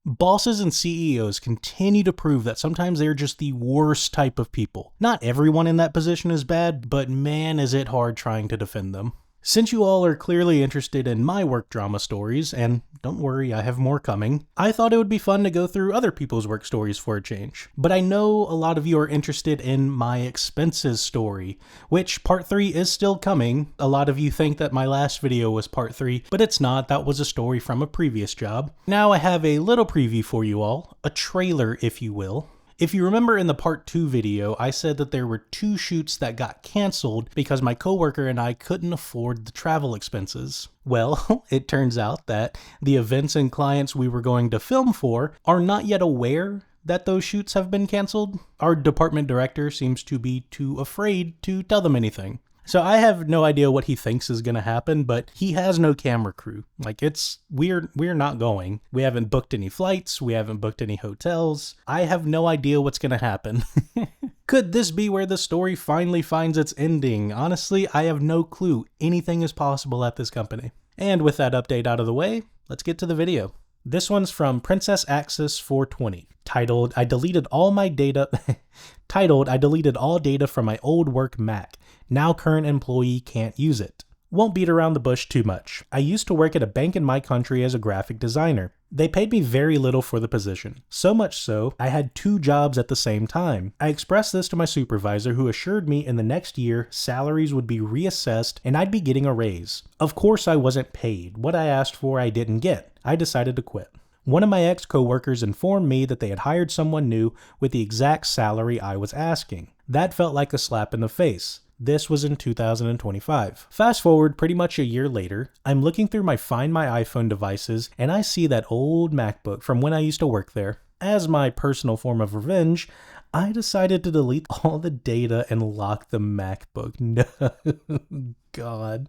Bosses and CEOs continue to prove that sometimes they're just the worst type of people. Not everyone in that position is bad, but man is it hard trying to defend them. Since you all are clearly interested in my work drama stories, and don't worry, I have more coming, I thought it would be fun to go through other people's work stories for a change. But I know a lot of you are interested in my expenses story, which part 3 is still coming. A lot of you think that my last video was part 3, but it's not. That was a story from a previous job. Now I have a little preview for you all, a trailer if you will. If you remember in the part 2 video, I said that there were 2 shoots that got canceled because my coworker and I couldn't afford the travel expenses. Well, it turns out that the events and clients we were going to film for are not yet aware that those shoots have been canceled. Our department director seems to be too afraid to tell them anything. So I have no idea what he thinks is going to happen, but he has no camera crew. Like we're not going. We haven't booked any flights. We haven't booked any hotels. I have no idea what's going to happen. Could this be where the story finally finds its ending? Honestly, I have no clue. Anything is possible at this company. And with that update out of the way, let's get to the video. This one's from Princess Axis 420, titled, I deleted all data from my old work Mac. Now current employee can't use it. Won't beat around the bush too much. I used to work at a bank in my country as a graphic designer. They paid me very little for the position. So much so, I had 2 jobs at the same time. I expressed this to my supervisor, who assured me in the next year, salaries would be reassessed and I'd be getting a raise. Of course I wasn't paid. What I asked for I didn't get. I decided to quit. One of my ex-coworkers informed me that they had hired someone new with the exact salary I was asking. That felt like a slap in the face. This was in 2025. Fast forward pretty much a year later, I'm looking through my Find My iPhone devices and I see that old MacBook from when I used to work there. As my personal form of revenge, I decided to delete all the data and lock the MacBook. No, God.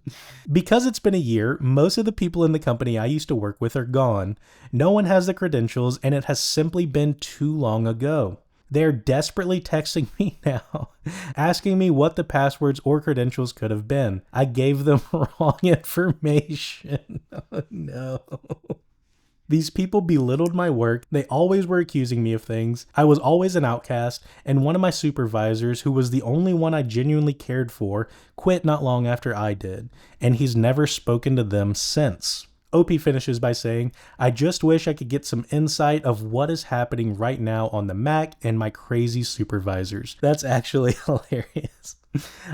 Because it's been a year, most of the people in the company I used to work with are gone. No one has the credentials and it has simply been too long ago. They're desperately texting me now, asking me what the passwords or credentials could have been. I gave them wrong information. Oh no. These people belittled my work. They always were accusing me of things. I was always an outcast, and one of my supervisors, who was the only one I genuinely cared for, quit not long after I did, and he's never spoken to them since. OP finishes by saying, I just wish I could get some insight of what is happening right now on the Mac and my crazy supervisors. That's actually hilarious.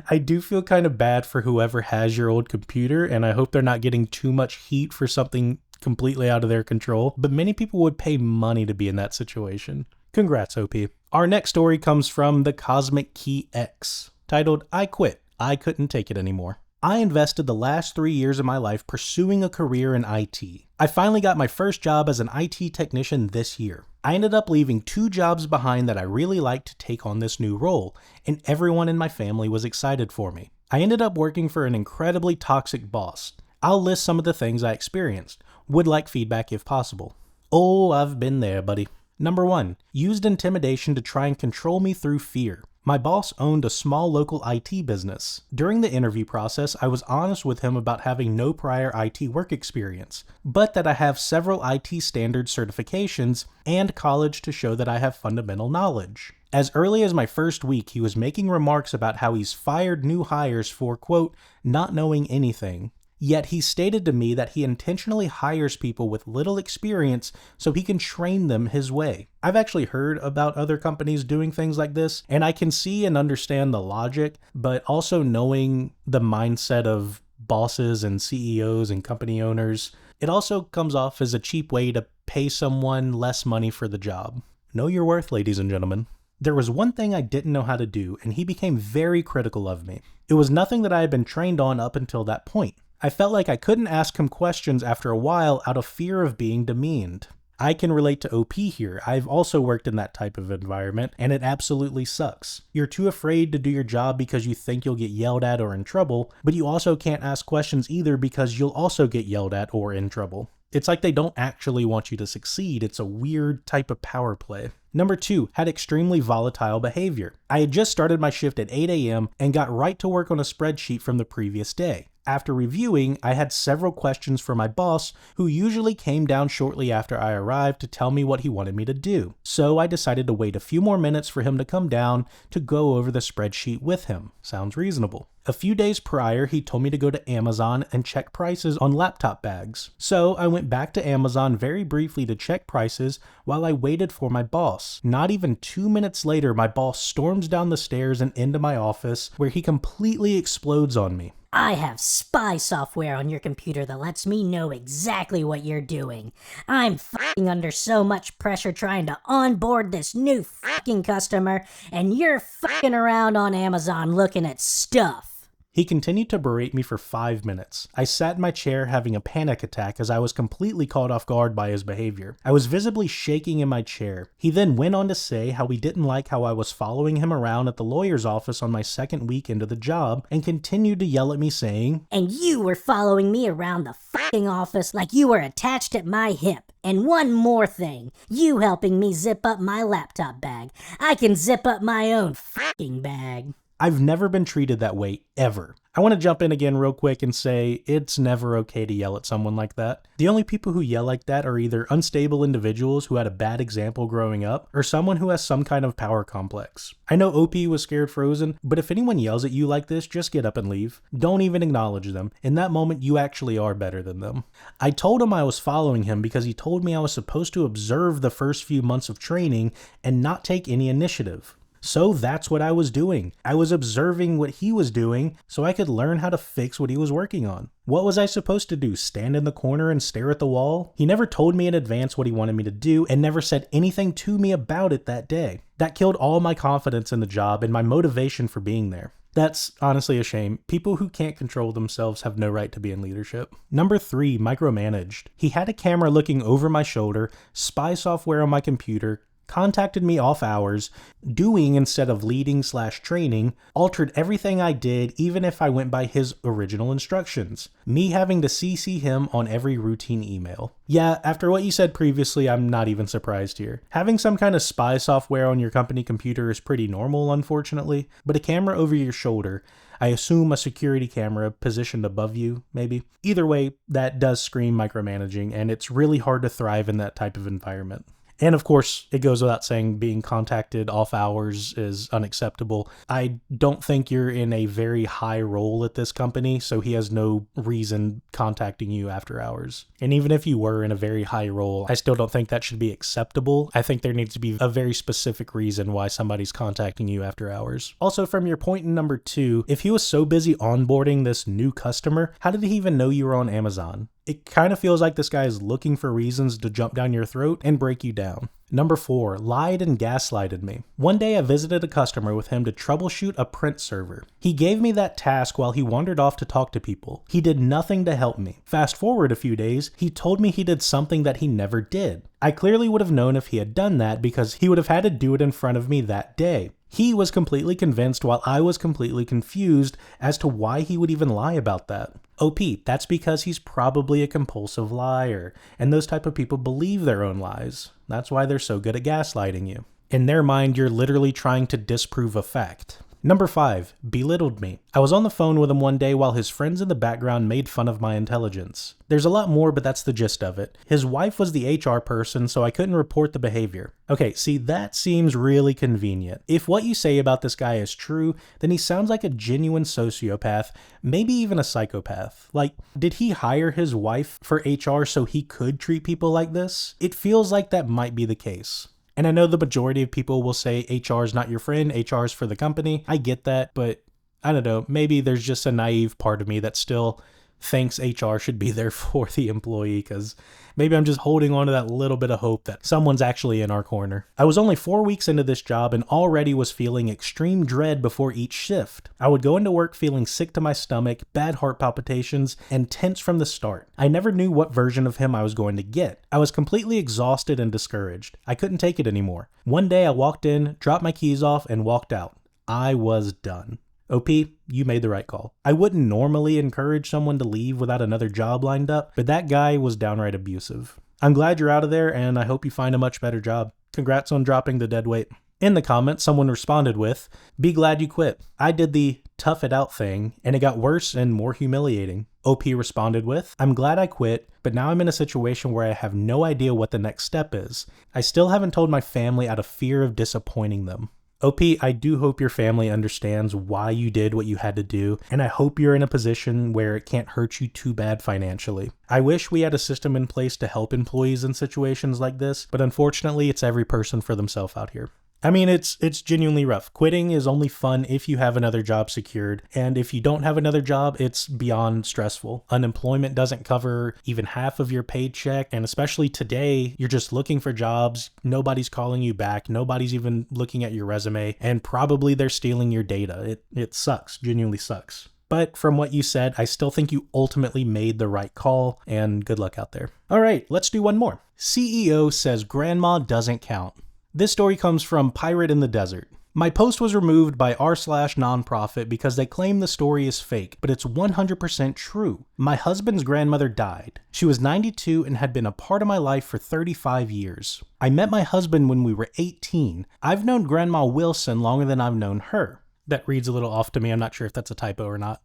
I do feel kind of bad for whoever has your old computer, and I hope they're not getting too much heat for something completely out of their control, but many people would pay money to be in that situation. Congrats, OP. Our next story comes from the Cosmic Key X, titled, I Quit. I Couldn't Take It Anymore. I invested the last 3 years of my life pursuing a career in IT. I finally got my first job as an IT technician this year. I ended up leaving 2 jobs behind that I really liked to take on this new role, and everyone in my family was excited for me. I ended up working for an incredibly toxic boss. I'll list some of the things I experienced. Would like feedback if possible. Oh, I've been there, buddy. Number 1, used intimidation to try and control me through fear. My boss owned a small local IT business. During the interview process, I was honest with him about having no prior IT work experience, but that I have several IT standard certifications and college to show that I have fundamental knowledge. As early as my first week, he was making remarks about how he's fired new hires for, quote, not knowing anything. Yet he stated to me that he intentionally hires people with little experience so he can train them his way. I've actually heard about other companies doing things like this, and I can see and understand the logic, but also knowing the mindset of bosses and CEOs and company owners, it also comes off as a cheap way to pay someone less money for the job. Know your worth, ladies and gentlemen. There was one thing I didn't know how to do, and he became very critical of me. It was nothing that I had been trained on up until that point. I felt like I couldn't ask him questions after a while out of fear of being demeaned. I can relate to OP here. I've also worked in that type of environment, and it absolutely sucks. You're too afraid to do your job because you think you'll get yelled at or in trouble, but you also can't ask questions either because you'll also get yelled at or in trouble. It's like they don't actually want you to succeed. It's a weird type of power play. Number 2, had extremely volatile behavior. I had just started my shift at 8 a.m. and got right to work on a spreadsheet from the previous day. After reviewing, I had several questions for my boss, who usually came down shortly after I arrived to tell me what he wanted me to do. So I decided to wait a few more minutes for him to come down to go over the spreadsheet with him. Sounds reasonable. A few days prior, he told me to go to Amazon and check prices on laptop bags. So I went back to Amazon very briefly to check prices while I waited for my boss. Not even 2 minutes later, my boss storms down the stairs and into my office, where he completely explodes on me. I have spy software on your computer that lets me know exactly what you're doing. I'm fucking under so much pressure trying to onboard this new fucking customer, and you're fucking around on Amazon looking at stuff. He continued to berate me for 5 minutes. I sat in my chair having a panic attack as I was completely caught off guard by his behavior. I was visibly shaking in my chair. He then went on to say how he didn't like how I was following him around at the lawyer's office on my second week into the job, and continued to yell at me saying, "And you were following me around the fucking office like you were attached at my hip. And one more thing, you helping me zip up my laptop bag. I can zip up my own fucking bag." I've never been treated that way, ever. I want to jump in again real quick and say it's never okay to yell at someone like that. The only people who yell like that are either unstable individuals who had a bad example growing up, or someone who has some kind of power complex. I know OP was scared frozen, but if anyone yells at you like this, just get up and leave. Don't even acknowledge them. In that moment, you actually are better than them. I told him I was following him because he told me I was supposed to observe the first few months of training and not take any initiative. So that's what I was doing. I was observing what he was doing so I could learn how to fix what he was working on. What was I supposed to do? Stand in the corner and stare at the wall? He never told me in advance what he wanted me to do and never said anything to me about it that day. That killed all my confidence in the job and my motivation for being there. That's honestly a shame. People who can't control themselves have no right to be in leadership. Number 3, micromanaged. He had a camera looking over my shoulder, spy software on my computer, contacted me off hours, doing instead of leading/training, altered everything I did even if I went by his original instructions. Me having to CC him on every routine email. Yeah, after what you said previously, I'm not even surprised here. Having some kind of spy software on your company computer is pretty normal, unfortunately, but a camera over your shoulder, I assume a security camera positioned above you, maybe. Either way, that does scream micromanaging, and it's really hard to thrive in that type of environment. And of course, it goes without saying, being contacted off hours is unacceptable. I don't think you're in a very high role at this company, so he has no reason contacting you after hours. And even if you were in a very high role, I still don't think that should be acceptable. I think there needs to be a very specific reason why somebody's contacting you after hours. Also, from your point in number 2, if he was so busy onboarding this new customer, how did he even know you were on Amazon? It kind of feels like this guy is looking for reasons to jump down your throat and break you down. Number 4, lied and gaslighted me. One day I visited a customer with him to troubleshoot a print server. He gave me that task while he wandered off to talk to people. He did nothing to help me. Fast forward a few days, he told me he did something that he never did. I clearly would have known if he had done that because he would have had to do it in front of me that day. He was completely convinced while I was completely confused as to why he would even lie about that. OP, that's because he's probably a compulsive liar, and those type of people believe their own lies. That's why they're so good at gaslighting you. In their mind, you're literally trying to disprove a fact. Number 5, belittled me. I was on the phone with him one day while his friends in the background made fun of my intelligence. There's a lot more, but that's the gist of it. His wife was the HR person, so I couldn't report the behavior. Okay, see, that seems really convenient. If what you say about this guy is true, then he sounds like a genuine sociopath, maybe even a psychopath. Like, did he hire his wife for HR so he could treat people like this? It feels like that might be the case. And I know the majority of people will say HR is not your friend, HR is for the company. I get that, but I don't know, maybe there's just a naive part of me that still thinks HR should be there for the employee, because maybe I'm just holding on to that little bit of hope that someone's actually in our corner. I was only 4 weeks into this job and already was feeling extreme dread before each shift. I would go into work feeling sick to my stomach, bad heart palpitations, and tense from the start. I never knew what version of him I was going to get. I was completely exhausted and discouraged. I couldn't take it anymore. One day I walked in, dropped my keys off, and walked out. I was done. OP, you made the right call. I wouldn't normally encourage someone to leave without another job lined up, but that guy was downright abusive. I'm glad you're out of there, and I hope you find a much better job. Congrats on dropping the dead weight. In the comments, someone responded with, "Be glad you quit. I did the tough it out thing, and it got worse and more humiliating." OP responded with, "I'm glad I quit, but now I'm in a situation where I have no idea what the next step is. I still haven't told my family out of fear of disappointing them." OP, I do hope your family understands why you did what you had to do, and I hope you're in a position where it can't hurt you too bad financially. I wish we had a system in place to help employees in situations like this, but unfortunately, it's every person for themselves out here. I mean, it's genuinely rough. Quitting is only fun if you have another job secured, and if you don't have another job, it's beyond stressful. Unemployment doesn't cover even half of your paycheck, and especially today, you're just looking for jobs, nobody's calling you back, nobody's even looking at your resume, and probably they're stealing your data. It sucks, genuinely sucks. But from what you said, I still think you ultimately made the right call, and good luck out there. All right, let's do one more. CEO says grandma doesn't count. This story comes from Pirate in the Desert. My post was removed by r/nonprofit because they claim the story is fake, but it's 100% true. My husband's grandmother died. She was 92 and had been a part of my life for 35 years. I met my husband when we were 18. I've known Grandma Wilson longer than I've known her. That reads a little off to me. I'm not sure if that's a typo or not.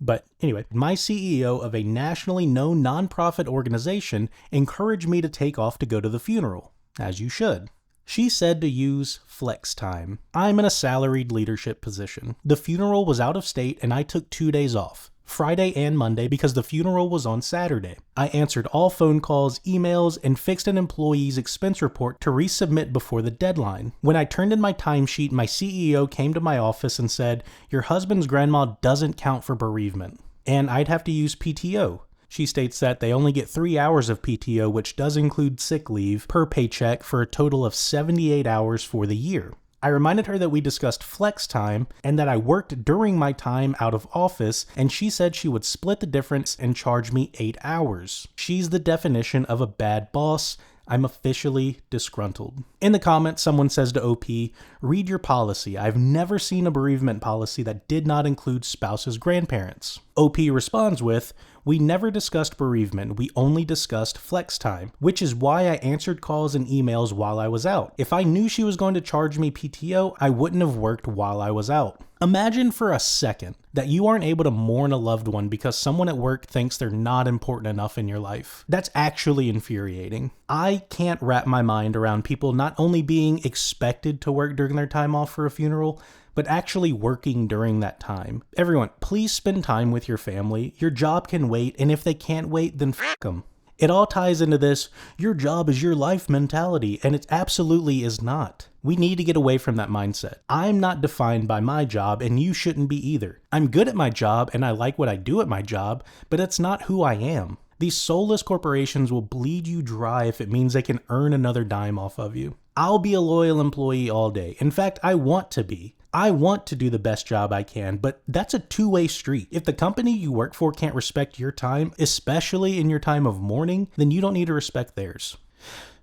But anyway, my CEO of a nationally known nonprofit organization encouraged me to take off to go to the funeral, as you should. She said to use flex time. I'm in a salaried leadership position. The funeral was out of state and I took 2 days off, Friday and Monday, because the funeral was on Saturday. I answered all phone calls, emails, and fixed an employee's expense report to resubmit before the deadline. When I turned in my timesheet, my CEO came to my office and said, "Your husband's grandma doesn't count for bereavement," and I'd have to use PTO. She states that they only get 3 hours of PTO, which does include sick leave, per paycheck for a total of 78 hours for the year. I reminded her that we discussed flex time and that I worked during my time out of office, and she said she would split the difference and charge me 8 hours. She's the definition of a bad boss. I'm officially disgruntled. In the comments, someone says to OP, "Read your policy. I've never seen a bereavement policy that did not include spouse's grandparents." OP responds with, "We never discussed bereavement. We only discussed flex time, which is why I answered calls and emails while I was out. If I knew she was going to charge me PTO, I wouldn't have worked while I was out." Imagine for a second that you aren't able to mourn a loved one because someone at work thinks they're not important enough in your life. That's actually infuriating. I can't wrap my mind around people not only being expected to work during their time off for a funeral, but actually working during that time. Everyone, please spend time with your family. Your job can wait, and if they can't wait, then f*** them. It all ties into this, your job is your life mentality, and it absolutely is not. We need to get away from that mindset. I'm not defined by my job, and you shouldn't be either. I'm good at my job, and I like what I do at my job, but it's not who I am. These soulless corporations will bleed you dry if it means they can earn another dime off of you. I'll be a loyal employee all day. In fact, I want to be. I want to do the best job I can, but that's a two-way street. If the company you work for can't respect your time, especially in your time of mourning, then you don't need to respect theirs.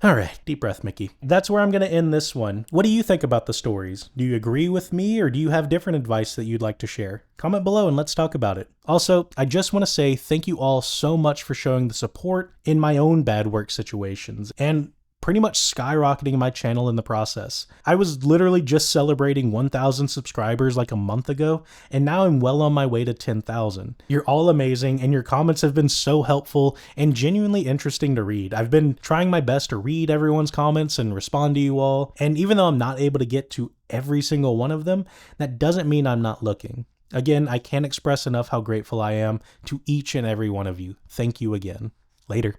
All right, deep breath, Mickey. That's where I'm going to end this one. What do you think about the stories? Do you agree with me, or do you have different advice that you'd like to share? Comment below and let's talk about it. Also, I just want to say thank you all so much for showing the support in my own bad work situations, and pretty much skyrocketing my channel in the process. I was literally just celebrating 1,000 subscribers like a month ago, and now I'm well on my way to 10,000. You're all amazing, and your comments have been so helpful and genuinely interesting to read. I've been trying my best to read everyone's comments and respond to you all, and even though I'm not able to get to every single one of them, that doesn't mean I'm not looking. Again, I can't express enough how grateful I am to each and every one of you. Thank you again. Later.